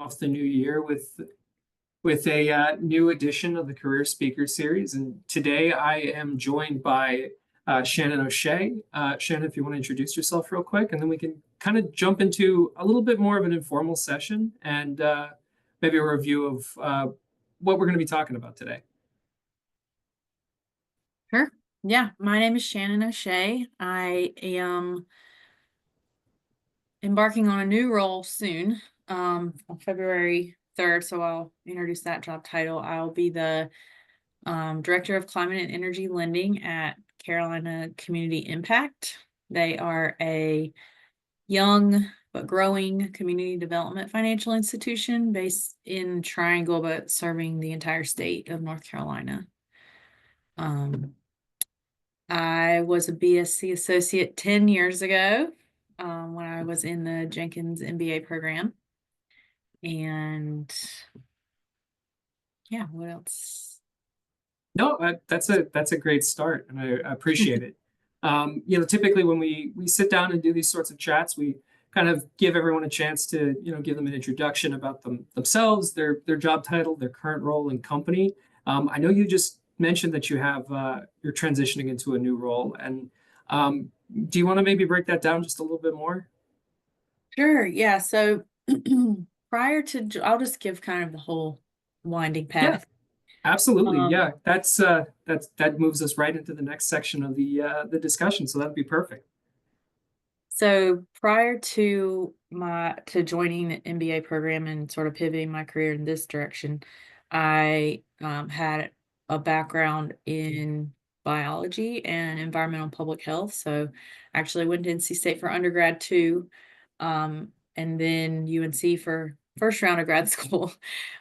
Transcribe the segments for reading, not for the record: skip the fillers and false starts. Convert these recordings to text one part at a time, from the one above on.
off the new year with a new edition of the Career Speaker Series. And today I am joined by Shannon O'Shea. Shannon, if you want to introduce yourself real quick, and then we can kind of jump into a little bit more of an informal session and maybe a review of what we're going to be talking about today. Sure. Yeah, my name is Shannon O'Shea. I am embarking on a new role soon, on February 3rd, so I'll introduce that job title. I'll be the Director of Climate and Energy Lending at Carolina Community Impact. They are a young but growing community development financial institution based in Triangle, but serving the entire state of North Carolina. I was a BSC associate 10 years ago when I was in the Jenkins MBA program. And yeah, what else? No, that's a great start, and I appreciate it. Typically when we sit down and do these sorts of chats, we kind of give everyone a chance to give them an introduction about themselves, their job title, their current role and company. I know you just mentioned that you're transitioning into a new role, and do you want to maybe break that down just a little bit more? Sure. Yeah. So I'll just give kind of the whole winding Yeah, path. absolutely. Um, Yeah, that moves us right into the next section of the discussion, so that'd be perfect. So prior to joining the MBA program and sort of pivoting my career in this direction, I had a background in biology and environmental public health. So actually went to NC State for undergrad too, and then UNC for first round of grad school,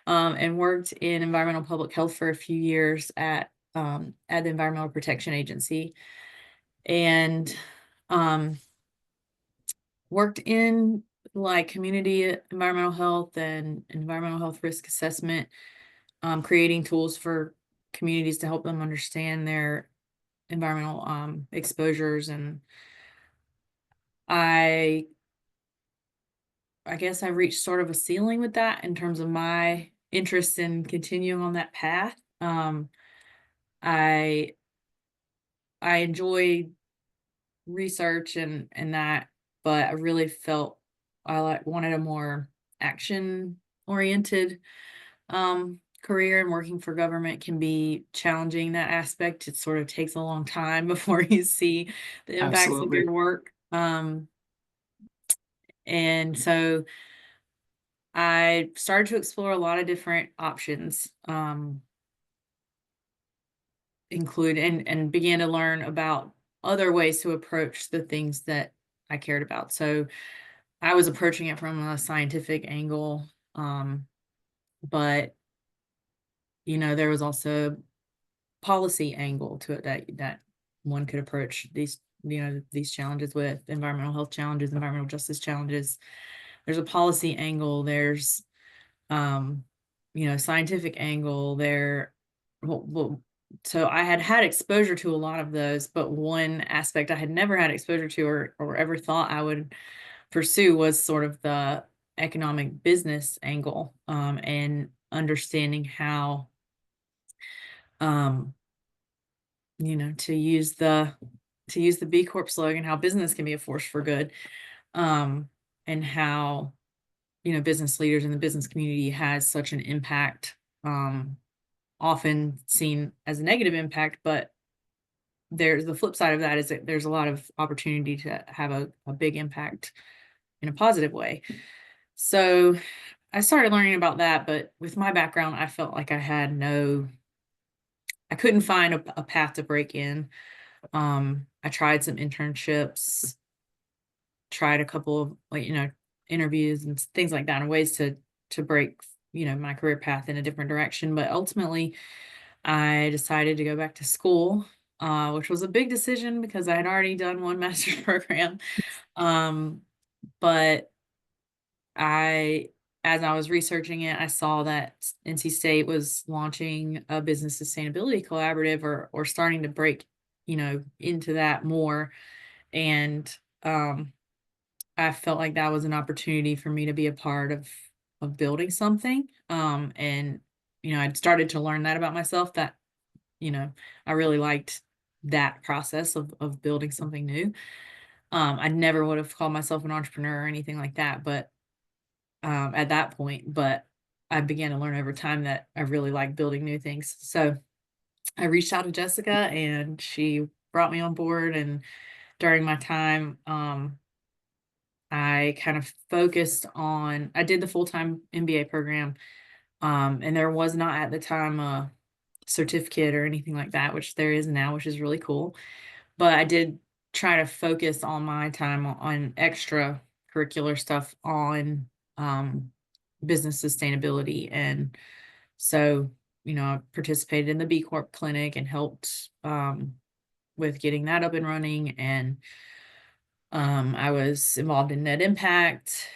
and worked in environmental public health for a few years at the Environmental Protection Agency, and worked in like community environmental health and environmental health risk assessment, creating tools for communities to help them understand their environmental exposures. And I guess I reached sort of a ceiling with that in terms of my interest in continuing on that path. I I enjoy research and that, but I really felt I wanted a more action oriented career, and working for government can be challenging that aspect. It sort of takes a long time before you see the impacts of Absolutely. your work. And so I started to explore a lot of different options, include and began to learn about other ways to approach the things that I cared about. So I was approaching it from a scientific angle, but there was also policy angle to it that one could approach these challenges with environmental health challenges, environmental justice challenges. There's a policy angle. There's scientific angle there. So I had exposure to a lot of those, but one aspect I had never had exposure to or ever thought I would pursue was sort of the economic business angle, and understanding how um, to use the B Corp slogan, how business can be a force for good, and how business leaders in the business community has such an impact, often seen as a negative impact, but there's the flip side of that is that there's a lot of opportunity to have a big impact in a positive way. So I started learning about that, but with my background, I felt like I couldn't find a path to break in. I tried some internships, tried a couple of interviews and things like that, and ways to break my career path in a different direction. But ultimately, I decided to go back to school, which was a big decision because I had already done one master's program. But as I was researching it, I saw that NC State was launching a business sustainability collaborative, or starting to break, into that more. And I felt like that was an opportunity for me to be a part of building something. And I'd started to learn that about myself, that I really liked that process of building something new. I never would have called myself an entrepreneur or anything like that, but at that point, but I began to learn over time that I really like building new things. So I reached out to Jessica and she brought me on board. And during my time, I kind of focused on, I did the full-time MBA program. And there was not at the time a certificate or anything like that, which there is now, which is really cool. But I did try to focus on my time on extra curricular stuff on business sustainability. And so, I participated in the B Corp clinic and helped with getting that up and running. And I was involved in net impact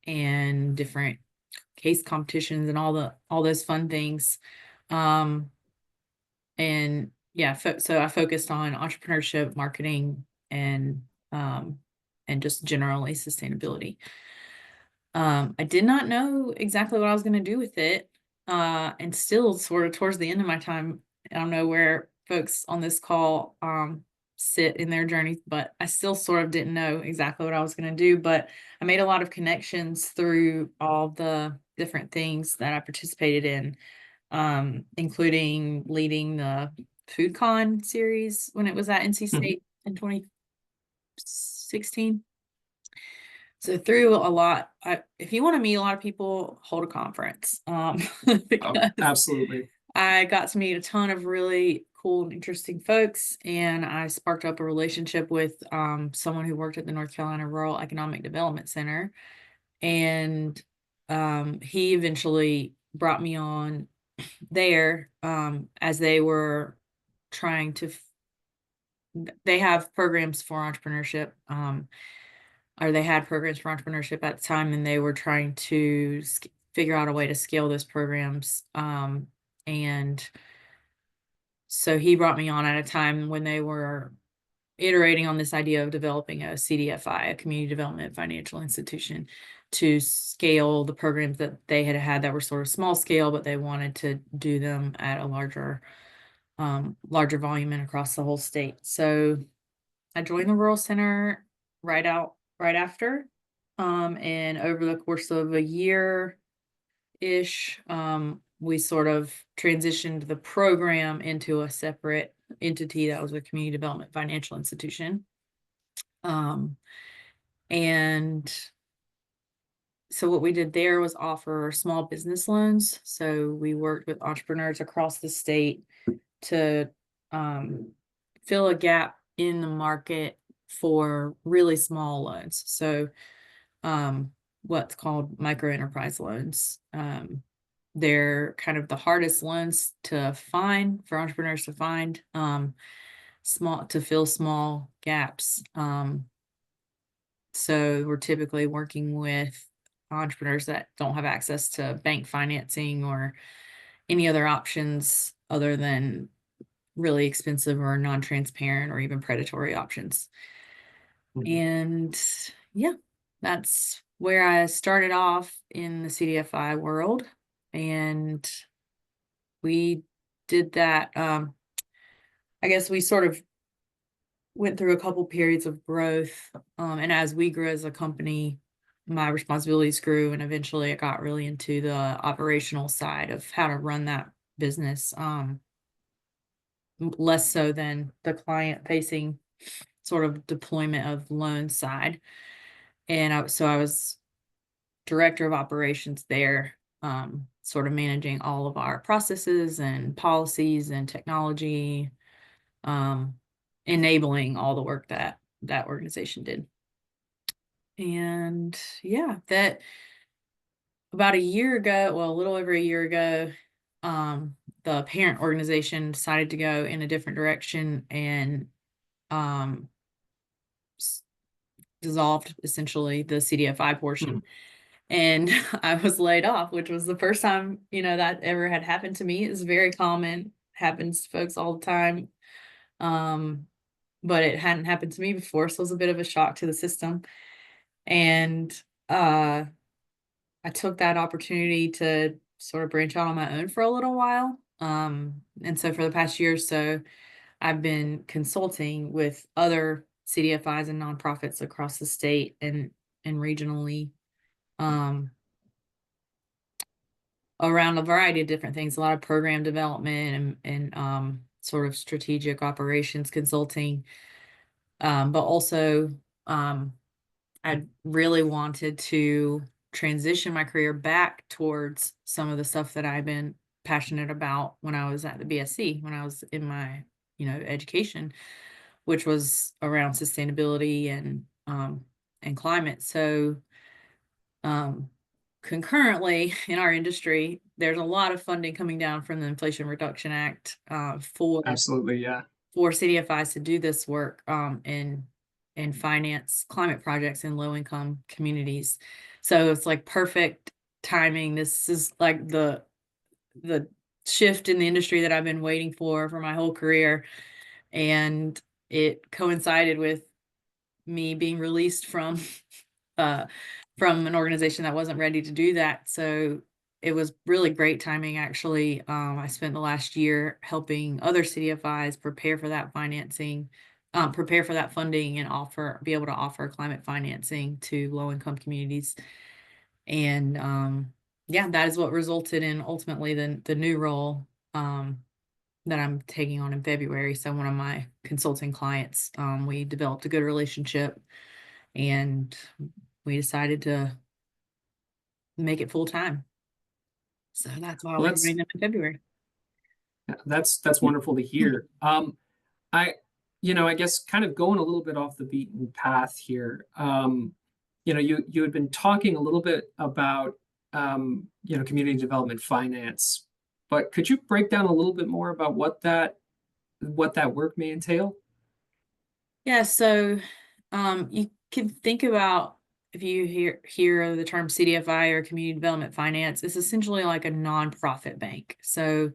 and different case competitions and all those fun things. Um, and yeah, so I focused on entrepreneurship, marketing, and um, and just generally sustainability. I did not know exactly what I was going to do with it, and still sort of towards the end of my time, I don't know where folks on this call sit in their journeys, but I still sort of didn't know exactly what I was going to do. But I made a lot of connections through all the different things that I participated in, including leading the Food Con series when it was at NC Mhm. State in 2016. So through a lot, if you want to meet a lot of people, hold a conference, Oh, because absolutely. I got to meet a ton of really cool and interesting folks, and I sparked up a relationship with someone who worked at the North Carolina Rural Economic Development Center, and he eventually brought me on there, as they were trying to they have programs for entrepreneurship, or they had programs for entrepreneurship at the time, and they were trying to figure out a way to scale those programs. And so he brought me on at a time when they were iterating on this idea of developing a CDFI, a community development financial institution, to scale the programs that they had had that were sort of small scale, but they wanted to do them at a larger volume and across the whole state. So I joined the Rural Center right after. And over the course of a year ish, we sort of transitioned the program into a separate entity that was a community development financial institution. Um, and so what we did there was offer small business loans. So we worked with entrepreneurs across the state to fill a gap in the market for really small loans. So what's called micro enterprise loans. They're kind of the hardest loans to find for entrepreneurs to find, small to fill small gaps. So we're typically working with entrepreneurs that don't have access to bank financing or any other options other than really expensive or non-transparent or even predatory options. Mhm. And yeah, that's where I started off in the CDFI world. And we did that. I guess we sort of went through a couple periods of growth. And as we grew as a company, my responsibilities grew, and eventually I got really into the operational side of how to run that business. Less so than the client facing sort of deployment of loan side. And so I was director of operations there, sort of managing all of our processes and policies and technology, um, enabling all the work that that organization did. And yeah, that about a year ago, well, a little over a year ago, the parent organization decided to go in a different direction and um, dissolved essentially the CDFI portion. Mhm. And I was laid off, which was the first time, that ever had happened to me. It's very common, happens to folks all the time. Um, but it hadn't happened to me before, so it was a bit of a shock to the system. And I took that opportunity to sort of branch out on my own for a little while. And so for the past year or so, I've been consulting with other CDFIs and nonprofits across the state and regionally, um, around a variety of different things, a lot of program development and sort of strategic operations consulting. But also, um, I really wanted to transition my career back towards some of the stuff that I've been passionate about when I was at the BSC, when I was in my, education, which was around sustainability and climate. So, um, concurrently in our industry, there's a lot of funding coming down from the Inflation Reduction Act Absolutely, yeah. for CDFIs to do this work and finance climate projects in low income communities. So it's like perfect timing. This is like the shift in the industry that I've been waiting for my whole career. And it coincided with me being released uh from an organization that wasn't ready to do that. So it was really great timing actually. I spent the last year helping other CDFIs prepare for that financing, prepare for that funding and be able to offer climate financing to low income communities. And yeah, that is what resulted in ultimately the new role that I'm taking on in February. So one of my consulting clients, we developed a good relationship and we decided to make it full time. So that's why I'll Well, be joining them in February. that's wonderful to hear. I, I guess kind of going a little bit off the beaten path here. You had been talking a little bit about community development finance, but could you break down a little bit more about what that work may entail? Yeah, so you can think about if you hear the term CDFI or community development finance, it's essentially like a nonprofit bank. So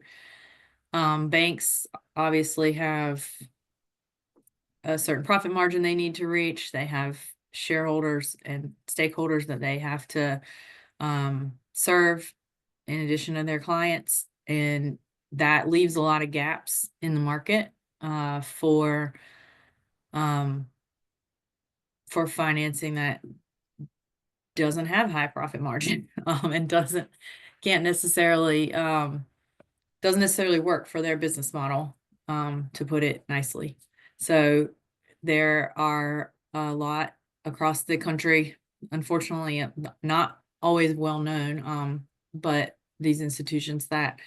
banks obviously have a certain profit margin they need to reach. They have shareholders and stakeholders that they have to serve in addition to their clients. And that leaves a lot of gaps in the market um, for financing that doesn't have high profit margin and doesn't necessarily work for their business model, to put it nicely. So there are a lot across the country, unfortunately, not always well known, but these institutions that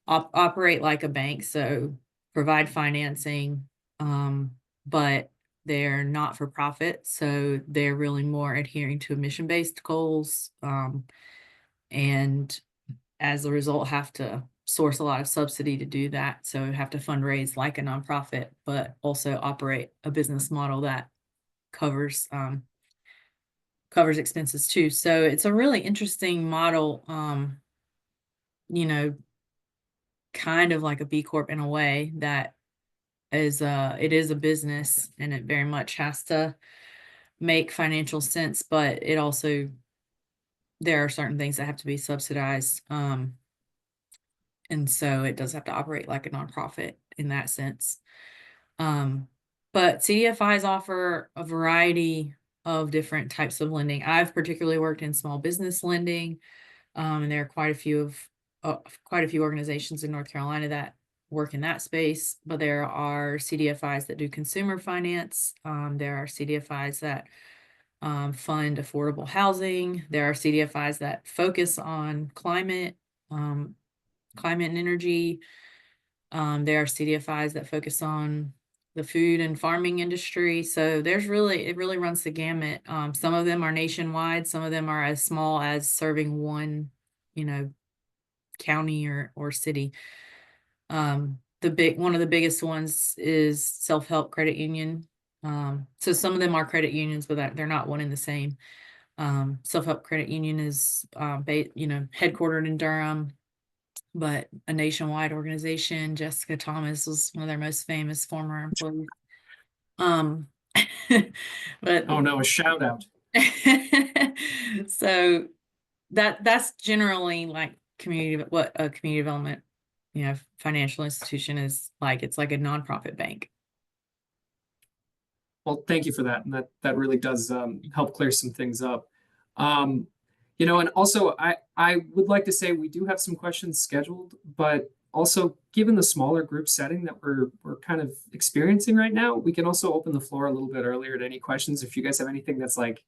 operate like a bank, so provide financing, but they're not for profit, so they're really more adhering to mission-based goals, and as a result have to source a lot of subsidy to do that. So have to fundraise like a nonprofit, but also operate a business model that covers covers expenses too. So it's a really interesting model, you know, kind of like a B Corp in a way that it is a business and it very much has to make financial sense, but it also there are certain things that have to be subsidized. And so it does have to operate like a nonprofit in that sense. Um, but CDFIs offer a variety of different types of lending. I've particularly worked in small business lending, and there are quite a few organizations in North Carolina that work in that space. But there are CDFIs that do consumer finance. There are CDFIs that fund affordable housing. There are CDFIs that focus on um, climate and energy. There are CDFIs that focus on the food and farming industry. So it really runs the gamut. Some of them are nationwide. Some of them are as small as serving one, you know, county or city. One of the biggest ones is Self-Help Credit Union. So some of them are credit unions, but they're not one and the same. Self-Help Credit Union is, headquartered in Durham, but a nationwide organization. Jessica Thomas was one of their most famous former employees. Um, but Oh no, a shout out. so that's generally like what a community development, financial institution is like. It's like a nonprofit bank. Well, thank you for that, and that really does help clear some things up. Um, and also I would like to say we do have some questions scheduled, but also given the smaller group setting that we're kind of experiencing right now, we can also open the floor a little bit earlier to any questions. If you guys have anything that's like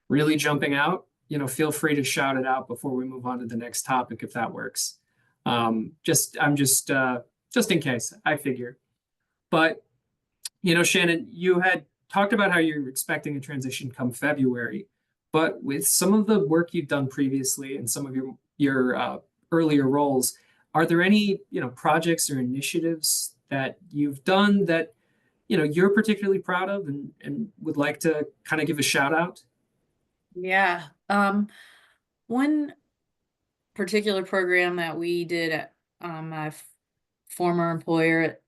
really jumping out, feel free to shout it out before we move on to the next topic, if that works. Just in case, I figure. But Shannon, you had talked about how you're expecting a transition come February, but with some of the work you've done previously and some of your earlier roles, are there any projects or initiatives that you've done that you're particularly proud of and would like to kind of give a shout out? Yeah. One particular program that we did at my former employer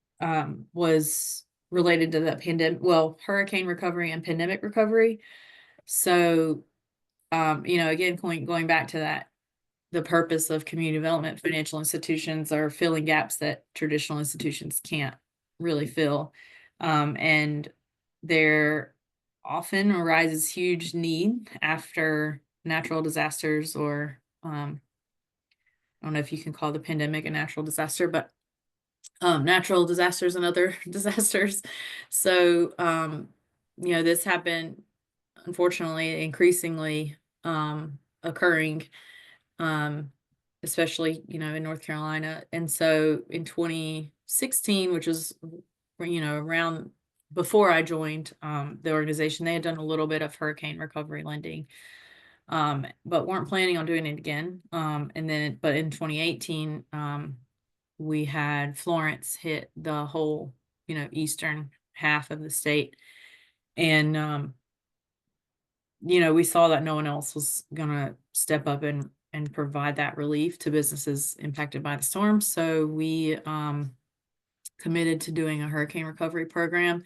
was related to the pandemic, well, hurricane recovery and pandemic recovery. So, again, going back to that, the purpose of community development financial institutions are filling gaps that traditional institutions can't really fill. And there often arises huge need after natural disasters, or I don't know if you can call the pandemic a natural disaster, but natural disasters and other disasters. So, this happened, unfortunately, increasingly occurring, um, especially, in North Carolina. And so in 2016, which was, around before I joined the organization, they had done a little bit of hurricane recovery lending, but weren't planning on doing it again. But in 2018, we had Florence hit the whole, eastern half of the state. And, we saw that no one else was going to step up and provide that relief to businesses impacted by the storm. So we committed to doing a hurricane recovery program.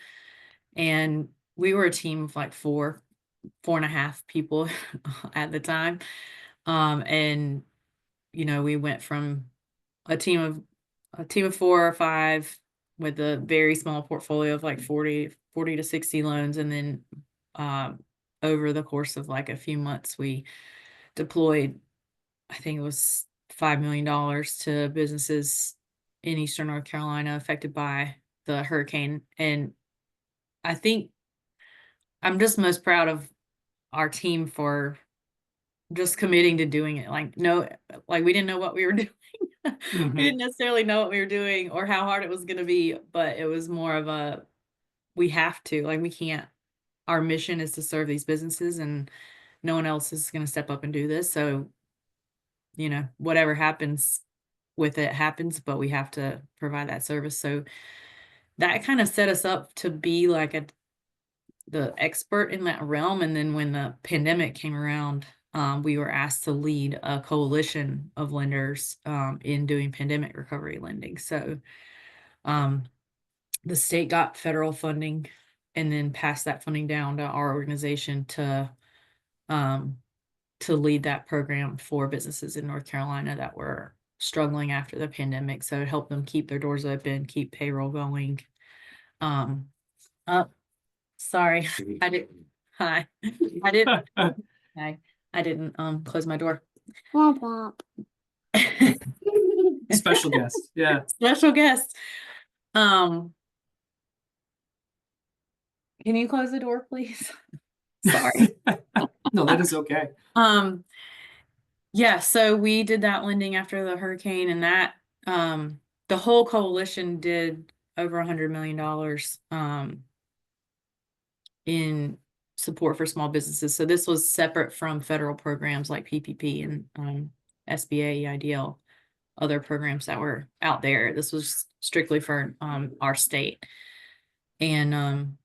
And we were a team of like four and a half people at the time. And, we went from a team of 4 or 5 with a very small portfolio of like 40 to 60 loans. And then over the course of like a few months, we deployed, I think it was $5 million to businesses in Eastern North Carolina affected by the hurricane. And I think I'm just most proud of our team for just committing to doing it. Like, no, like we didn't know what we were doing. We didn't necessarily know what we were doing or how hard it was going to be, but it was more of a, we have to, like, we can't, our mission is to serve these businesses and no one else is going to step up and do this. So, whatever happens with it happens, but we have to provide that service. So that kind of set us up to be like the expert in that realm. And then when the pandemic came around, we were asked to lead a coalition of lenders in doing pandemic recovery lending. So the state got federal funding and then passed that funding down to our organization to lead that program for businesses in North Carolina that were struggling after the pandemic. So it helped them keep their doors open, keep payroll going. Sorry, I didn't. Hi, I didn't. Hi, I didn't close my door. Womp womp. Special guest. Yeah. Special guest. Can you close the door, please? Sorry. No, that is okay. Yeah, so we did that lending after the hurricane, and that the whole coalition did over $100 million in support for small businesses. So this was separate from federal programs like PPP and SBA, EIDL, other programs that were out there. This was strictly for our state. And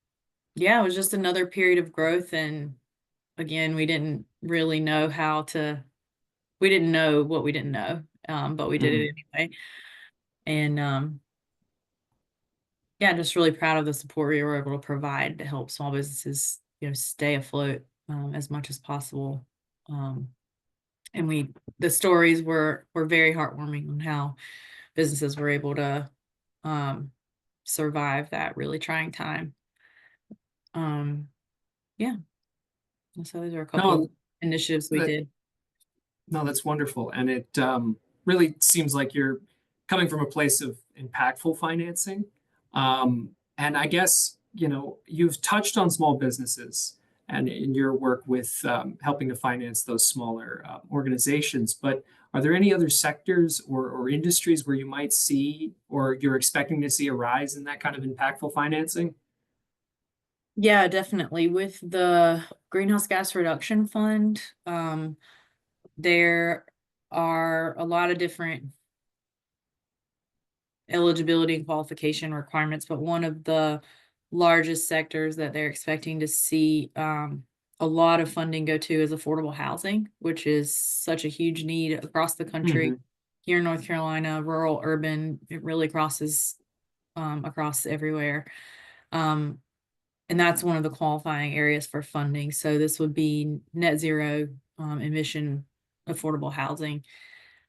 yeah, it was just another period of growth. And again, we didn't really know we didn't know what we didn't know, but we did it anyway. And yeah, just really proud of the support we were able to provide to help small businesses, stay afloat as much as possible. and the stories were very heartwarming on how businesses were able to survive that really trying time. Yeah, so those are a couple of No, initiatives we that did. no, that's wonderful, and it really seems like you're coming from a place of impactful financing. And I guess you've touched on small businesses and in your work with helping to finance those smaller organizations. But are there any other sectors or industries where you might see or you're expecting to see a rise in that kind of impactful financing? Yeah, definitely. With the greenhouse gas reduction fund, there are a lot of different eligibility and qualification requirements, but one of the largest sectors that they're expecting to see a lot of funding go to is affordable housing, which is such a huge need across the country. Hmm. Here in North Carolina, rural, urban, it really crosses across everywhere. Um, and that's one of the qualifying areas for funding. So this would be net zero emission affordable housing.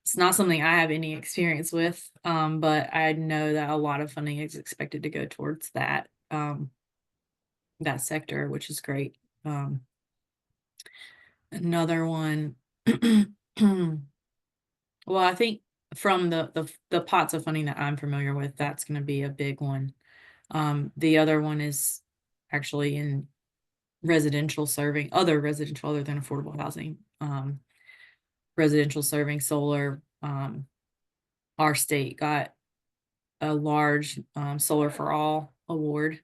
It's not something I have any experience with, but I know that a lot of funding is expected to go towards that sector, which is great. Another one, well, I think from the pots of funding that I'm familiar with, that's going to be a big one. The other one is actually in residential serving, other residential other than affordable housing, residential serving solar. Our state got a large Solar for All award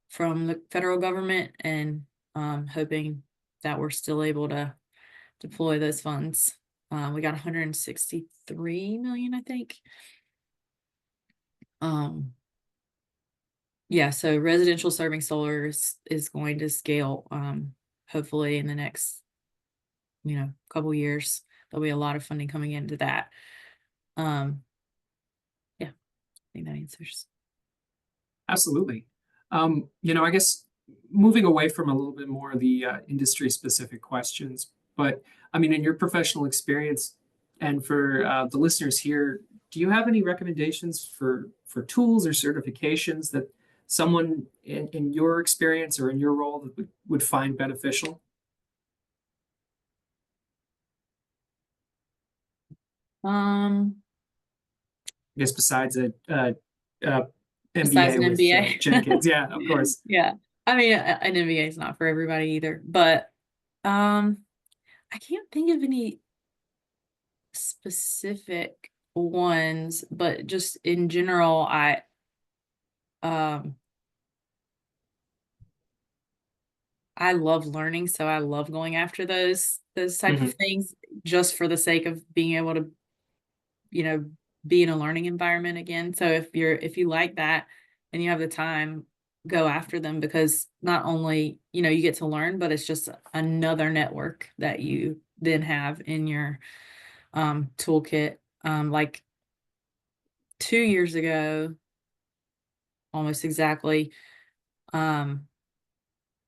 from the federal government, and hoping that we're still able to deploy those funds. We got 163 million, I think. Yeah, so residential serving solar is going to scale, hopefully in the next, couple years. There'll be a lot of funding coming into that. Yeah, I think that answers. Absolutely. I guess moving away from a little bit more of the industry specific questions, but I mean, in your professional experience and for the listeners here, do you have any recommendations for tools or certifications that someone in your experience or in your role that would find beneficial? Um, I guess besides a Besides MBA an with MBA. Jenkins, yeah, of course. Yeah. I mean, an MBA is not for everybody either, but um, I can't think of any specific ones, but just in general, um I love learning, so I love going after those type of Hmm. things just for the sake of being able to, you know, be in a learning environment again. So if you like that and you have the time, go after them, because not only, you get to learn, but it's just another network that you then have in your toolkit. Like 2 years ago, almost exactly, um,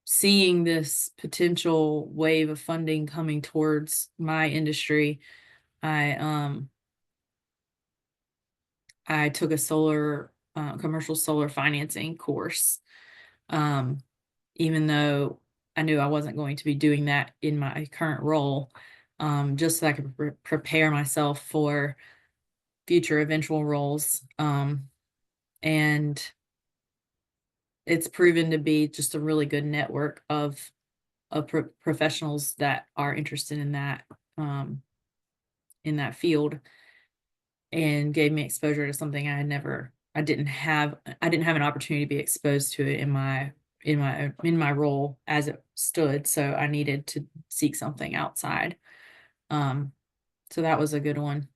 seeing this potential wave of funding coming towards my industry, I I took a commercial solar financing course. Um, Even though I knew I wasn't going to be doing that in my current role, just so I could prepare myself for future eventual roles. And it's proven to be just a really good network of professionals that are interested um, in that field, and gave me exposure to something I didn't have an opportunity to be exposed to it in my role as it stood. So I needed to seek something outside. Um, so that was a good one.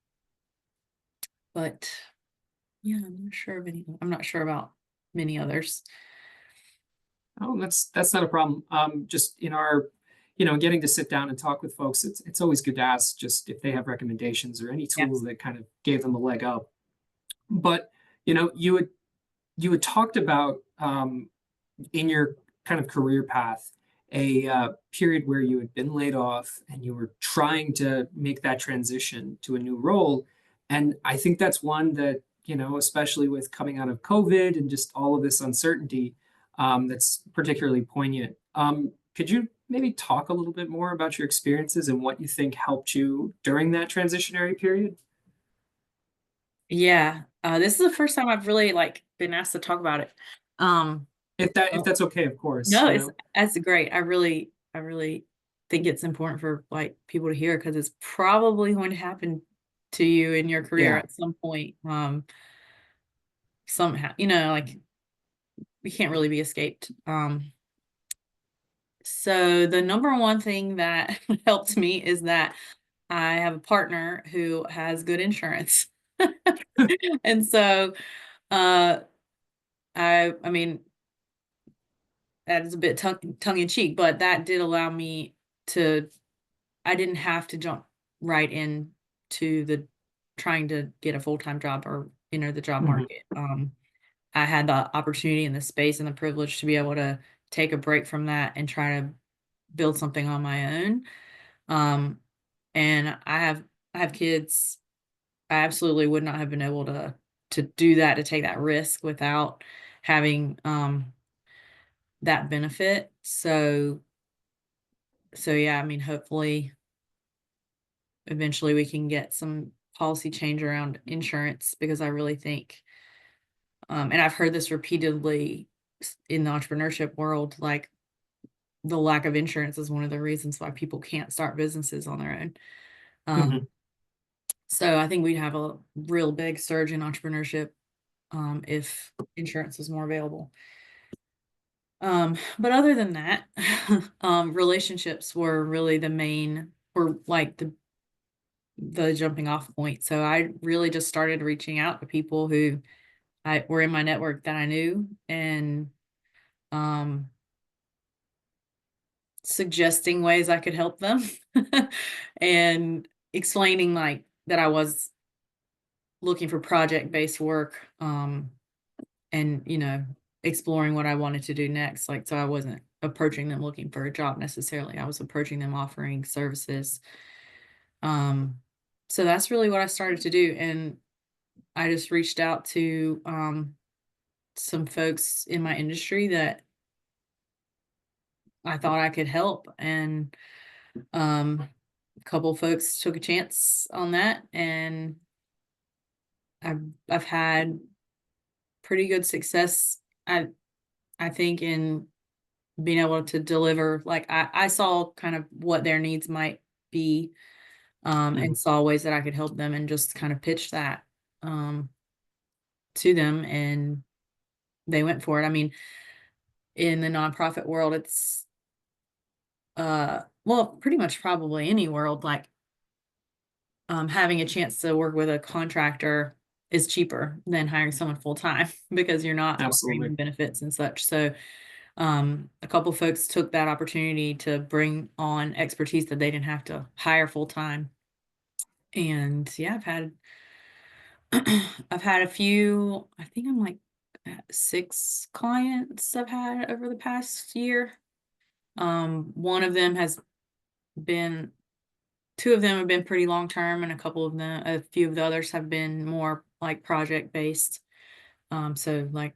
But yeah, I'm not sure about many others. Oh, that's not a problem. Just in our, getting to sit down and talk with folks, it's always good to ask just if they have recommendations or any Yeah. tools that kind of gave them a leg up. But you had talked about in your kind of career path a period where you had been laid off and you were trying to make that transition to a new role. And I think that's one that, especially with coming out of COVID and just all of this uncertainty, that's particularly poignant. Could you maybe talk a little bit more about your experiences and what you think helped you during that transitionary period? Yeah, this is the first time I've really, like, been asked to talk about it. Um, If well that's okay, of course, no, that's great. I really think it's important for, like, people to hear because it's probably going to happen to you in your career Yeah. at some point, somehow, like, we can't really be escaped. So the number one thing that helped me is that I have a partner who has good insurance. And so, uh, I mean, that is a bit tongue in cheek, but that did allow me to I didn't have to jump right in to the trying to get a full-time job or enter the job Mhm. market. I had the opportunity and the space and the privilege to be able to take a break from that and try to build something on my own. Um, and I have kids. I absolutely would not have been able to do that, to take that risk without having that benefit. So yeah, I mean, hopefully eventually we can get some policy change around insurance because I really think and I've heard this repeatedly in the entrepreneurship world, like the lack of insurance is one of the reasons why people can't start businesses on their own. Mhm. Um, so I think we'd have a real big surge in entrepreneurship if insurance was more available. But other than that, relationships were really were like the jumping off point. So I really just started reaching out to people who I were in my network that I knew and um, suggesting ways I could help them and explaining like that I was looking for project-based work and exploring what I wanted to do next. Like so I wasn't approaching them looking for a job necessarily. I was approaching them offering services. Um, so that's really what I started to do. And I just reached out to some folks in my industry that I thought I could help, and a couple folks took a chance on that, and I've I've had pretty good success. I think in being able to deliver. Like I saw kind of what their needs might be, Mhm. and saw ways that I could help them, and just kind of pitched that um, to them, and they went for it. I mean, in the nonprofit world, it's well, pretty much probably any world, like having a chance to work with a contractor is cheaper than hiring someone full time because you're not offering Absolutely. them benefits and such. So, a couple folks took that opportunity to bring on expertise that they didn't have to hire full time. And yeah, I've had a few. I think I'm like 6 clients I've had over the past year. One of them has been 2 of them have been pretty long term, and a few of the others have been more, like, project based. So, like,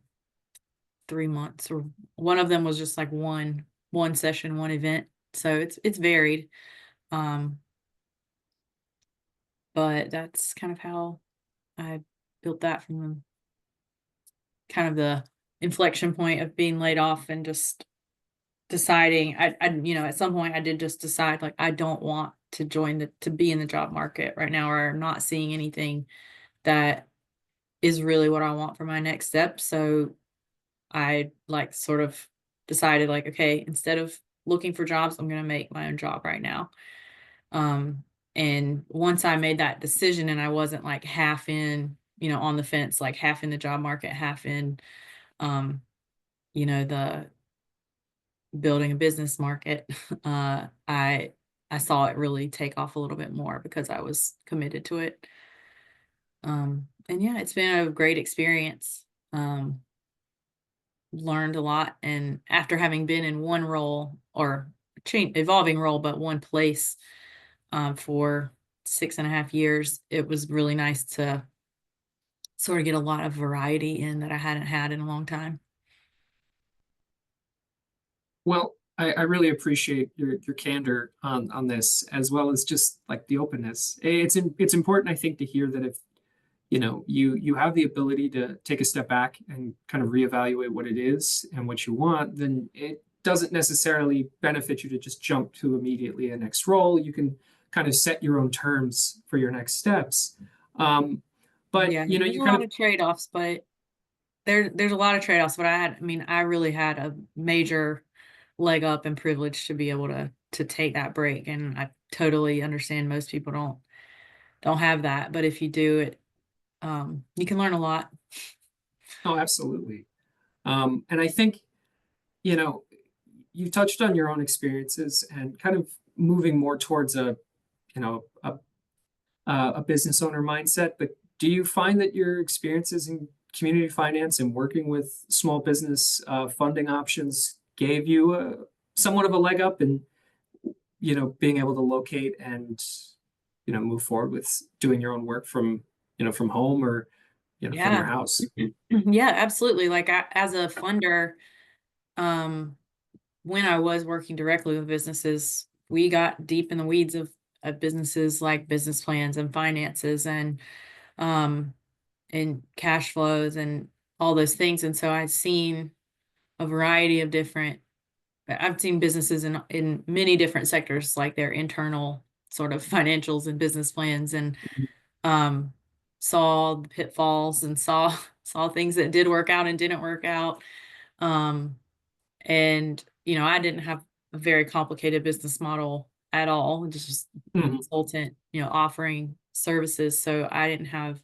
3 months, or one of them was just, like, one session, one event. So it's varied, um, but that's kind of how I built that from kind of the inflection point of being laid off and just deciding at some point, I did just decide, like, I don't want to be in the job market right now, or I'm not seeing anything that is really what I want for my next step. So I like sort of decided like, okay, instead of looking for jobs, I'm going to make my own job right now. Um, and once I made that decision and I wasn't like half in, on the fence, like half in the job market, half in, um, the building a business market, I saw it really take off a little bit more because I was committed to it. And yeah, it's been a great experience. Um, learned a lot. And after having been in one role or evolving role, but one place for 6.5 years, it was really nice to sort of get a lot of variety in that I hadn't had in a long time. Well, I really appreciate your candor on this, as well as just like the openness. It's important, I think, to hear that if you have the ability to take a step back and kind of reevaluate what it is and what you want, then it doesn't necessarily benefit you to just jump to immediately a next role. You can kind of set your own terms for your next steps. Um, but Yeah, there's you a kind lot of of trade-offs, but there's a lot of trade-offs. But I mean, I really had a major leg up and privilege to be able to take that break, and I totally understand most people don't have that. But if you do it, you can learn a lot. oh, absolutely. And I think you know you touched on your own experiences and kind of moving more towards a you know a a business owner mindset. But do you find that your experiences in community finance and working with small business funding options gave you somewhat of a leg up in being able to locate and move forward with doing your own work from from home or from Yeah. your house? Yeah, absolutely. Like as a funder, um, when I was working directly with businesses, we got deep in the weeds of businesses like business plans and finances um and cash flows and all those things. And so I've seen a variety of different I've seen businesses in many different sectors, like their internal sort of financials and business plans, and um saw the pitfalls and saw things that did work out and didn't work out. Um and I didn't have a very complicated business model at all, just a Mhm. consultant, offering services. So I didn't have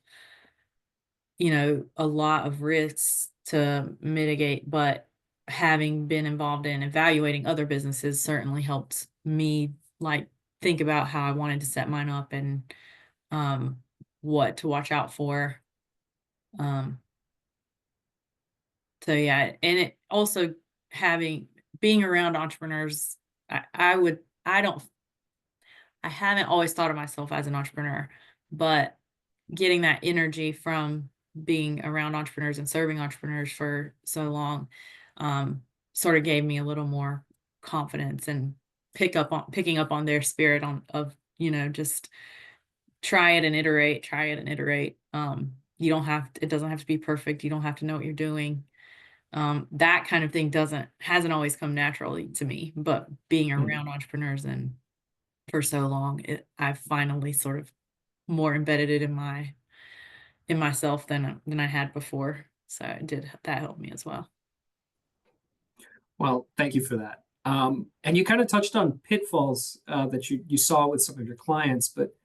a lot of risks to mitigate, but having been involved in evaluating other businesses certainly helped me like think about how I wanted to set mine up and um what to watch out for. Um so yeah, and it also having being around entrepreneurs, I would I don't I haven't always thought of myself as an entrepreneur, but getting that energy from being around entrepreneurs and serving entrepreneurs for so long, um, sort of gave me a little more confidence and picking up on their spirit of, just try it and iterate. You don't have it doesn't have to be perfect. You don't have to know what you're doing. That kind of thing hasn't always come naturally to me, but being Mhm. around entrepreneurs and for so long, I finally sort of more embedded it in myself than I had before. So it did that helped me as well. Well, thank you for that. And you kind of touched on pitfalls that you saw with some of your clients, but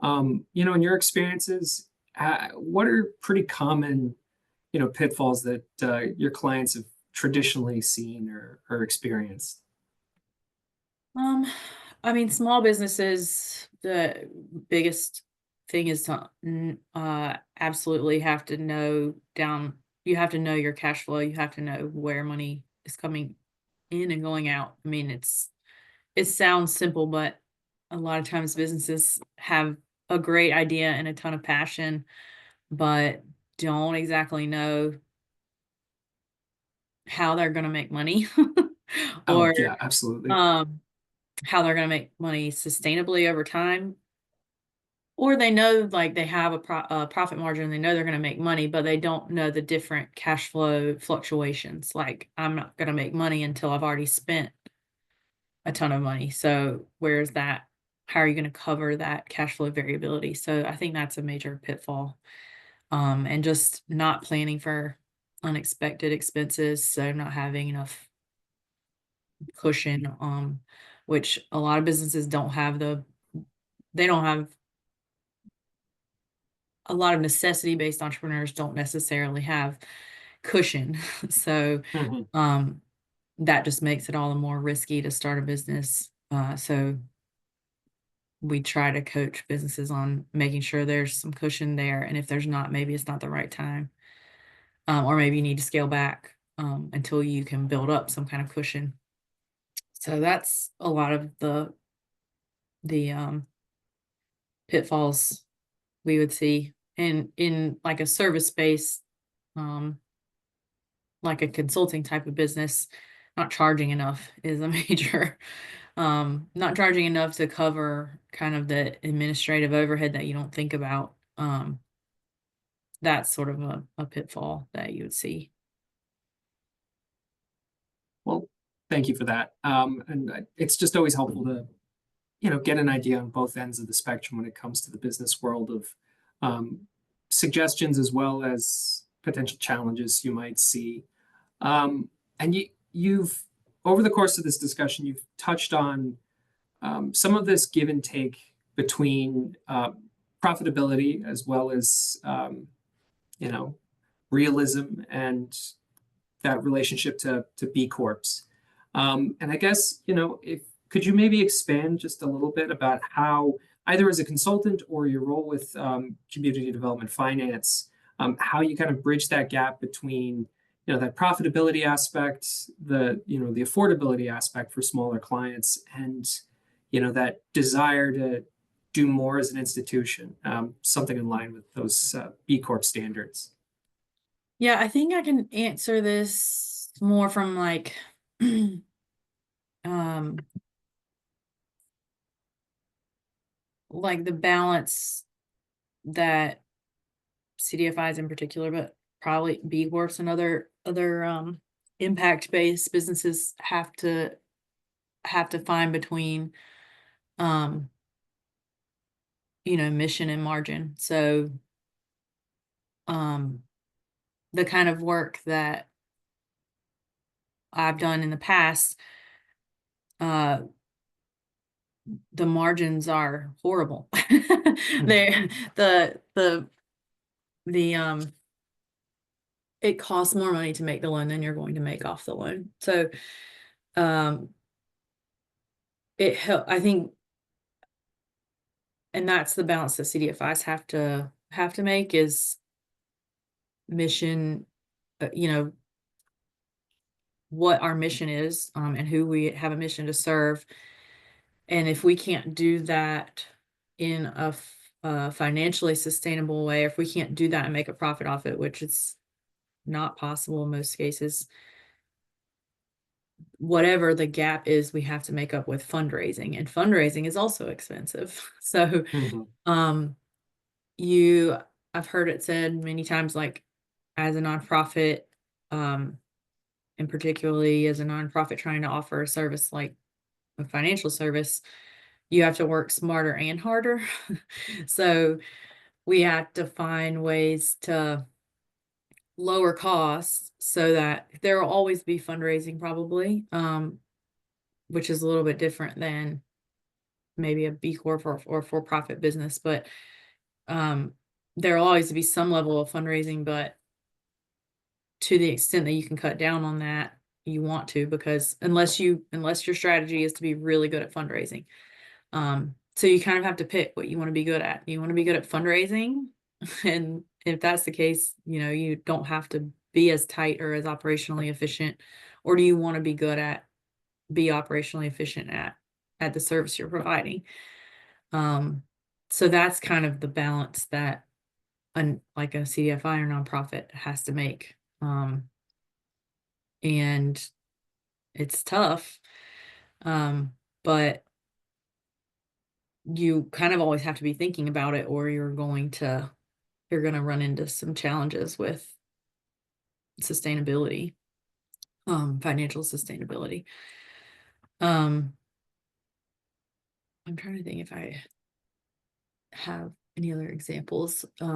in your experiences, what are pretty common pitfalls that your clients have traditionally seen or experienced? Um, I mean, small businesses, the biggest thing is to absolutely have to know down. You have to know your cash flow. You have to know where money is coming in and going out. I mean, it sounds simple, but a lot of times businesses have a great idea and a ton of passion, but don't exactly know how they're going to make money Oh or yeah, absolutely. um how they're going to make money sustainably over time, or they know like they have a profit margin, they know they're going to make money, but they don't know the different cash flow fluctuations. Like, I'm not going to make money until I've already spent a ton of money. So where's that? How are you going to cover that cash flow variability? So I think that's a major pitfall. And just not planning for unexpected expenses. So not having enough cushion, which a lot of businesses don't have they don't have a lot of necessity based entrepreneurs don't necessarily have cushion. So Mhm. um, that just makes it all the more risky to start a business. So we try to coach businesses on making sure there's some cushion there. And if there's not, maybe it's not the right time. Or maybe you need to scale back. until you can build up some kind of cushion. So that's a lot of the pitfalls we would see in like a service space, um, like a consulting type of business. Not charging enough is a major, not charging enough to cover kind of the administrative overhead that you don't think about. That's sort of a pitfall that you would see. Well, thank you for that. It's just always helpful to, get an idea on both ends of the spectrum when it comes to the business world of um, suggestions as well as potential challenges you might see. And you've, over the course of this discussion, you've touched on some of this give and take between profitability as well as, you know, realism and that relationship to B Corps. And I guess, if could you maybe expand just a little bit about how either as a consultant or your role with community development finance, how you kind of bridge that gap between, that profitability aspect, the affordability aspect for smaller clients, and, that desire to do more as an institution, something in line with those B Corp standards. Yeah, I think I can answer this more from like um like the balance that CDFIs in particular, but probably B Corps and other impact-based businesses have to find between um mission and margin. So um the kind of work that I've done in the past, uh the margins are horrible. Mhm. They the it costs more money to make the loan than you're going to make off the loan. So um I think, and that's the balance that CDFIs have to make is mission, you know, what our mission is, and who we have a mission to serve. And if we can't do that in a financially sustainable way, if we can't do that and make a profit off it, which is not possible in most cases, whatever the gap is, we have to make up with fundraising, and fundraising is also expensive. So, Mhm. um, you, I've heard it said many times, like as a nonprofit, um, and particularly as a nonprofit trying to offer a service like a financial service, you have to work smarter and harder. So we have to find ways to lower costs so that there will always be fundraising probably, which is a little bit different than maybe a B Corp or for-profit business, but um, there will always be some level of fundraising, but to the extent that you can cut down on that, you want to, because unless your strategy is to be really good at fundraising. So you kind of have to pick what you want to be good at. You want to be good at fundraising, and if that's the case, you don't have to be as tight or as operationally efficient, or do you want to be operationally efficient at the service you're providing? So that's kind of the balance that like a CDFI or nonprofit has to make. And it's tough. But you kind of always have to be thinking about it, or you're going to run into some challenges with sustainability, financial sustainability. Um, I'm trying to think if I have any other examples. I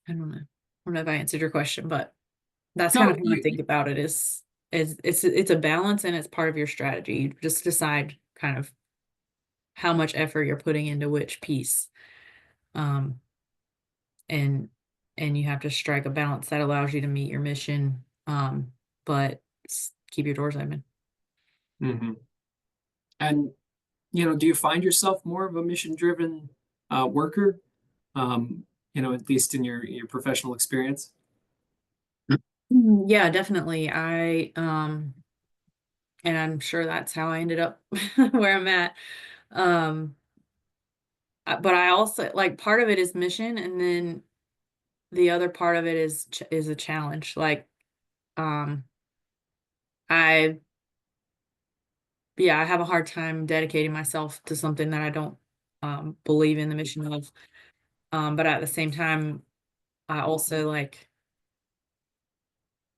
don't know. I don't know if I answered your question, but that's kind of No, how I think about it is it's a balance, and it's part of your strategy. You just decide kind of how much effort you're putting into which piece. Um, and you have to strike a balance that allows you to meet your mission, but keep your doors open. mhm. And do you find yourself more of a mission-driven worker? Um, at least in your professional experience? Yeah, definitely. And I'm sure that's how I ended up where I'm at. Um, but I also like part of it is mission, and then the other part of it is a challenge. Like, um, I yeah, I have a hard time dedicating myself to something that I don't believe in the mission of. But at the same time, I also like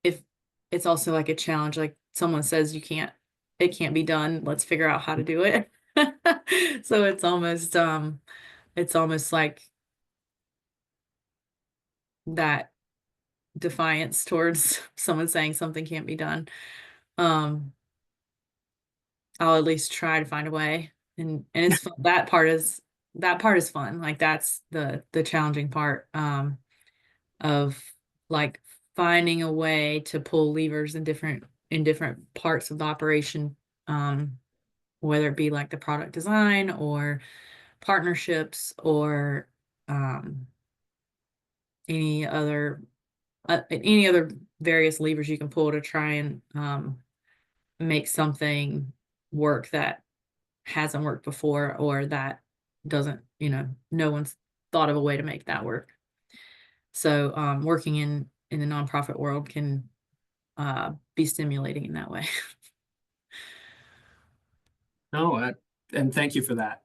if it's also like a challenge. Like someone says it can't be done. Let's figure out how to do it. So it's almost like that defiance towards someone saying something can't be done. Um, I'll at least try to find a way, and it's fun. That part is fun. Like that's the challenging part of like finding a way to pull levers in different parts of the operation, um, whether it be like the product design or partnerships or um, any other any other various levers you can pull to try and make something work that hasn't worked before or that doesn't, no one's thought of a way to make that work. So working in the nonprofit world can be stimulating in that way. No, and thank you for that.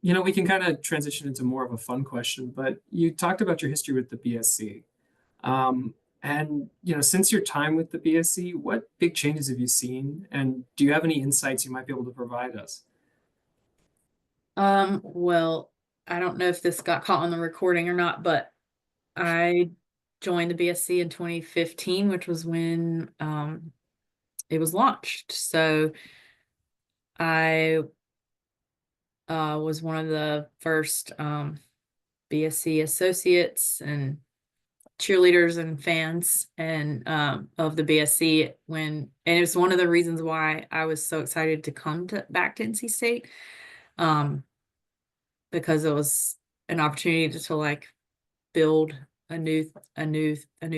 We can kind of transition into more of a fun question, but you talked about your history with the BSC. Um, and since your time with the BSC, what big changes have you seen? And do you have any insights you might be able to provide us? Well, I don't know if this got caught on the recording or not, but I joined the BSC in 2015, which was when it was launched. So I was one of the first BSC associates and cheerleaders and fans and of the BSC and it was one of the reasons why I was so excited to come back to NC State, um, because it was an opportunity to like build a new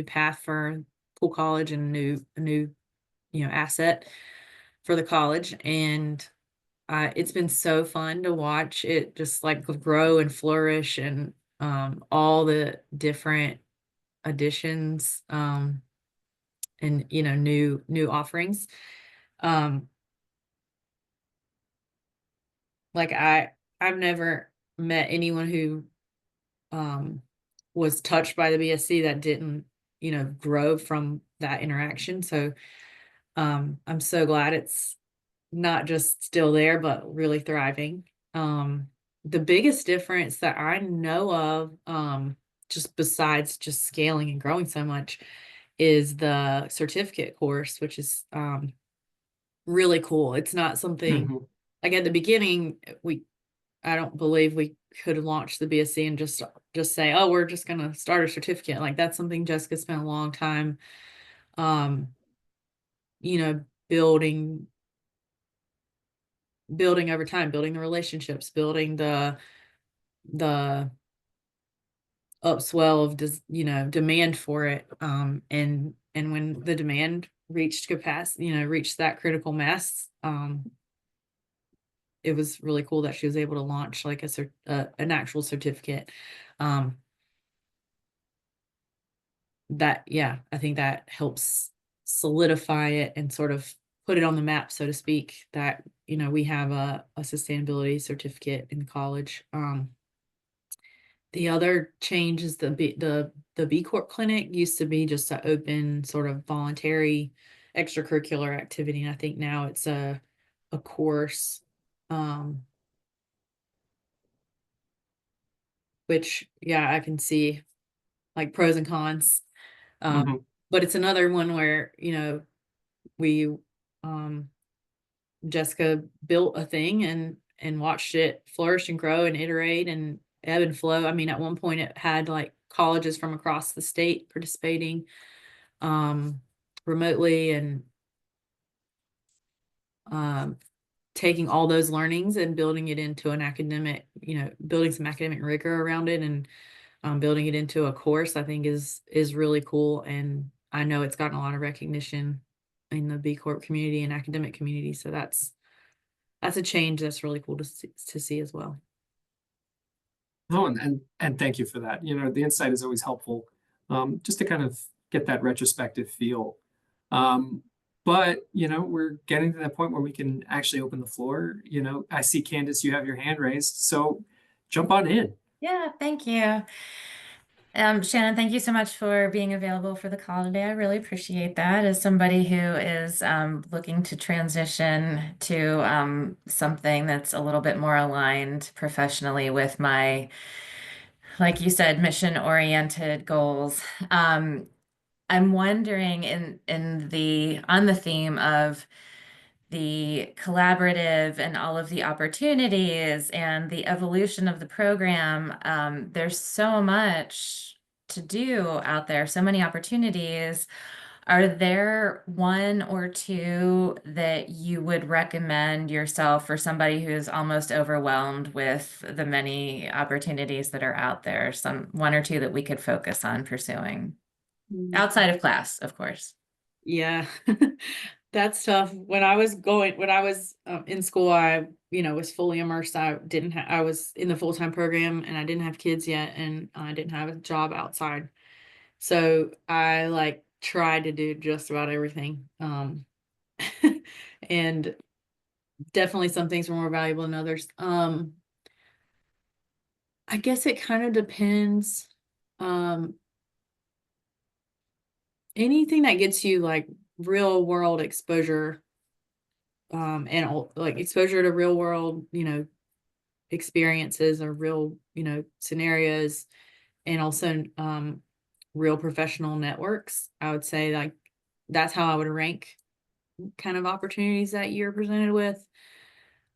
path for Poole College and a new asset for the college. And it's been so fun to watch it just like grow and flourish and all the different additions and new offerings. Um, like I've never met anyone who um, was touched by the BSC that didn't grow from that interaction. So I'm so glad it's not just still there, but really thriving. The biggest difference that I know of, just besides just scaling and growing so much, is the certificate course, which is really cool. It's not something Mhm. like at the beginning, I don't believe we could launch the BSC and just say, oh, we're just gonna start a certificate. Like that's something Jessica spent a long time um, you know, building over time, building the relationships, building the upswell of demand for it. And when the demand reached capacity, reached that critical mass, it was really cool that she was able to launch like an actual certificate. Um, that yeah, I think that helps solidify it and sort of put it on the map, so to speak, that we have a sustainability certificate in college. The other change is the B Corp clinic used to be just an open sort of voluntary extracurricular activity, and I think now it's a course, um, which yeah, I can see like pros and cons. Mhm. But it's another one where we Jessica built a thing and watched it flourish and grow and iterate and ebb and flow. I mean, at one point it had like colleges from across the state participating um, remotely and um, taking all those learnings and building it into an academic, building some academic rigor around it and building it into a course, I think is really cool. And I know it's gotten a lot of recognition in the B Corp community and academic community. So that's a change that's really cool to see as well. Oh, and thank you for that. You know, the insight is always helpful, just to kind of get that retrospective feel. Um, but you know, we're getting to that point where we can actually open the floor. You know, I see Candace, you have your hand raised, so jump on in. Yeah, thank you. Shannon, thank you so much for being available for the call today. I really appreciate that. As somebody who is looking to transition to something that's a little bit more aligned professionally with my, like you said, mission-oriented goals. I'm wondering in the on the theme of the collaborative and all of the opportunities and the evolution of the program. There's so much to do out there, so many opportunities. Are there one or two that you would recommend yourself for somebody who's almost overwhelmed with the many opportunities that are out there? Some one or two that we could focus on pursuing outside of class, of course. Yeah, that's tough. When I was in school, I, was fully immersed. I was in the full-time program and I didn't have kids yet and I didn't have a job outside. So I like tried to do just about everything. And definitely some things were more valuable than others. I guess it kind of depends. Um, Anything that gets you like real world exposure, and like exposure to real world, experiences or real, scenarios, and also real professional networks. I would say like that's how I would rank kind of opportunities that you're presented with.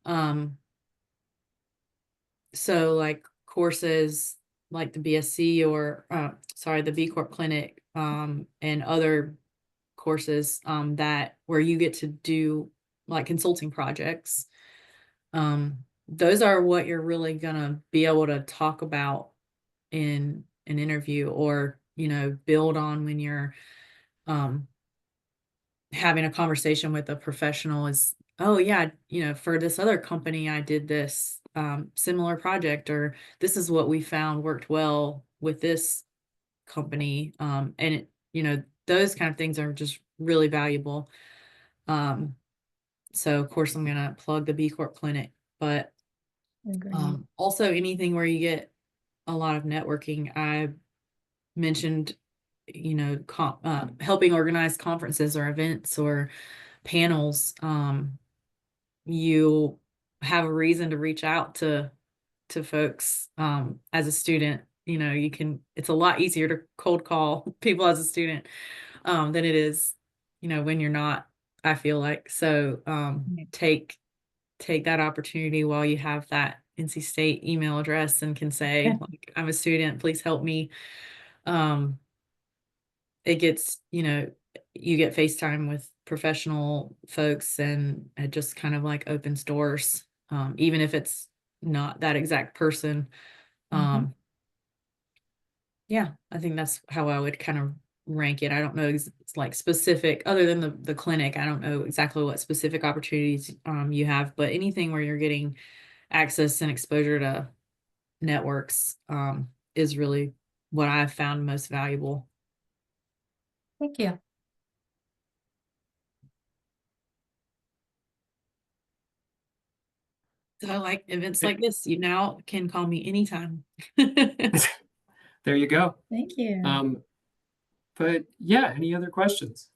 Um, so like courses like the BSC or the B Corp clinic, and other courses that where you get to do like consulting projects. Those are what you're really gonna be able to talk about in an interview, or build on when you're um having a conversation with a professional. Is, oh yeah, for this other company I did this similar project, or this is what we found worked well with this company. And those kind of things are just really valuable. So of course I'm gonna plug the B Corp clinic, but also anything where you get a lot of networking. I mentioned, helping organize conferences or events or panels. You have a reason to reach out to folks as a student. It's a lot easier to cold call people as a student than it is, when you're not, I feel like. So take that opportunity while you have that NC State email address and can say, like, I'm a student, please help me. It gets, you get FaceTime with professional folks, and it just kind of like opens doors, even if it's not that exact person. Yeah, I think that's how I would kind of rank it. I don't know, it's like specific, other than the clinic. I don't know exactly what specific opportunities you have, but anything where you're getting access and exposure to networks is really what I've found most valuable. Thank you. So like events like this, you now can call me anytime. There you go. Thank you. But yeah, any other questions?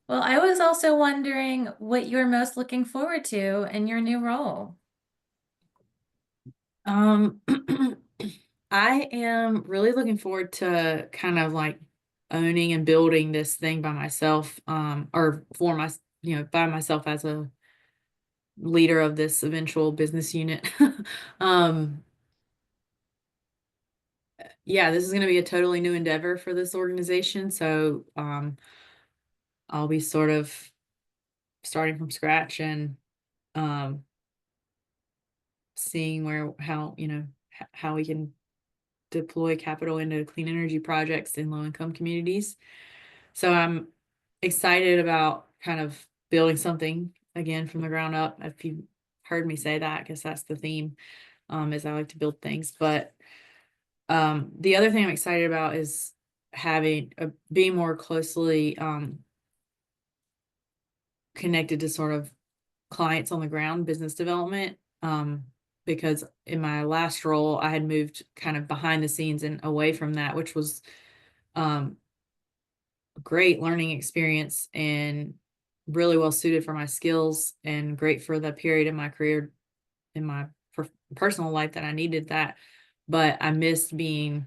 Well, I was also wondering what you're most looking forward to in your new role. Um, I am really looking forward to kind of like owning and building this thing by myself, or for my, by myself as a leader of this eventual business unit. Um, yeah, this is going to be a totally new endeavor for this organization. So, I'll be sort of starting from scratch and, seeing how how we can deploy capital into clean energy projects in low-income communities. So I'm excited about kind of building something again from the ground up. If you heard me say that, I guess that's the theme, is I like to build things. But the other thing I'm excited about is being more closely connected to sort of clients on the ground, business development. Because in my last role, I had moved kind of behind the scenes and away from that, which was a great learning experience and really well suited for my skills and great for the period in my career, in my personal life that I needed that. But I missed being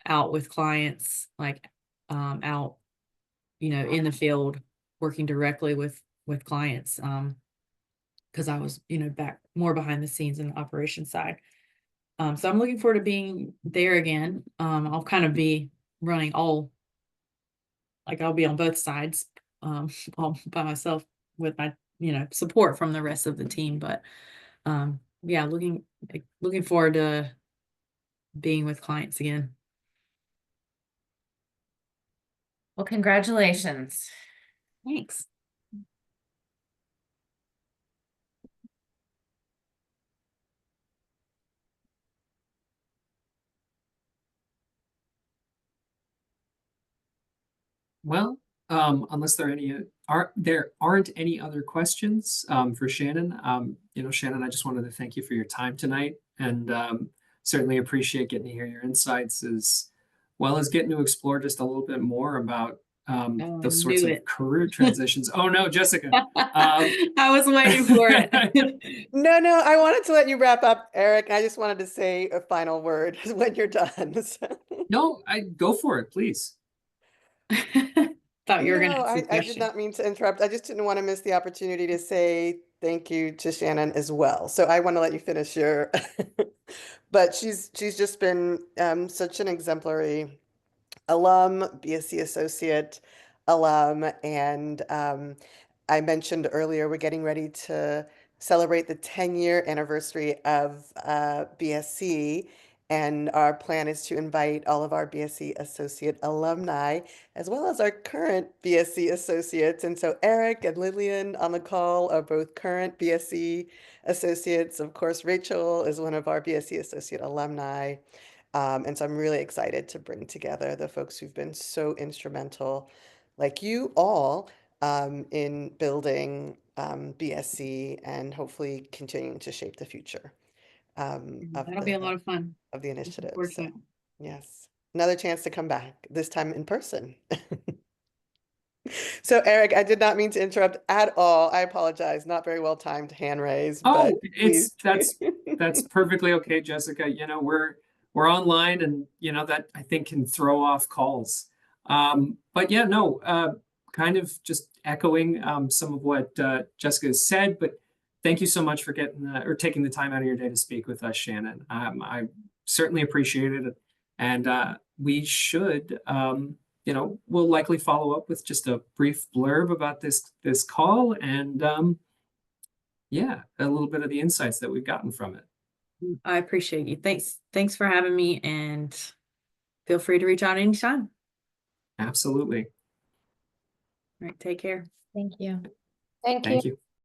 out with clients, like out, in the field, working directly with clients. Because I was, back more behind the scenes in the operations side. So I'm looking forward to being there again. I'll kind of be running I'll be on both sides, all by myself with my, support from the rest of the team. But yeah, looking forward to being with clients again. Well, congratulations. Thanks. Well, unless there aren't any other questions for Shannon. Shannon, I just wanted to thank you for your time tonight, and certainly appreciate getting to hear your insights, as well as getting to explore just a little bit more about those sorts of career transitions. Oh no, Jessica. I was waiting for it. No, I wanted to let you wrap up, Eric. I just wanted to say a final word when you're done. No, I go for it, please. Thought you were going to No, ask a I did question. not mean to interrupt. I just didn't want to miss the opportunity to say thank you to Shannon as well. So I want to let you finish your, but she's just been such an exemplary alum, BSC associate alum, and I mentioned earlier we're getting ready to celebrate the 10-year anniversary of BSC, and our plan is to invite all of our BSC associate alumni, as well as our current BSC associates. And so Eric and Lillian on the call are both current BSC associates. Of course, Rachel is one of our BSC associate alumni. And so I'm really excited to bring together the folks who've been so instrumental, like you all, in building BSC and hopefully continuing to shape the future That'll be a lot of fun. of the initiative. forward to So it. yes, another chance to come back, this time in person. So Eric, I did not mean to interrupt at all. I apologize. Not very well timed hand raise, but Oh, please. that's perfectly okay, Jessica. We're online, and that I think can throw off calls. But yeah, no, kind of just echoing some of what Jessica said. But thank you so much for taking the time out of your day to speak with us, Shannon. I certainly appreciate it, and we should. We'll likely follow up with just a brief blurb about this call, and yeah, a little bit of the insights that we've gotten from it. I appreciate you. Thanks for having me, and feel free to reach out anytime. Absolutely. All right, take care. Thank you. Thank you.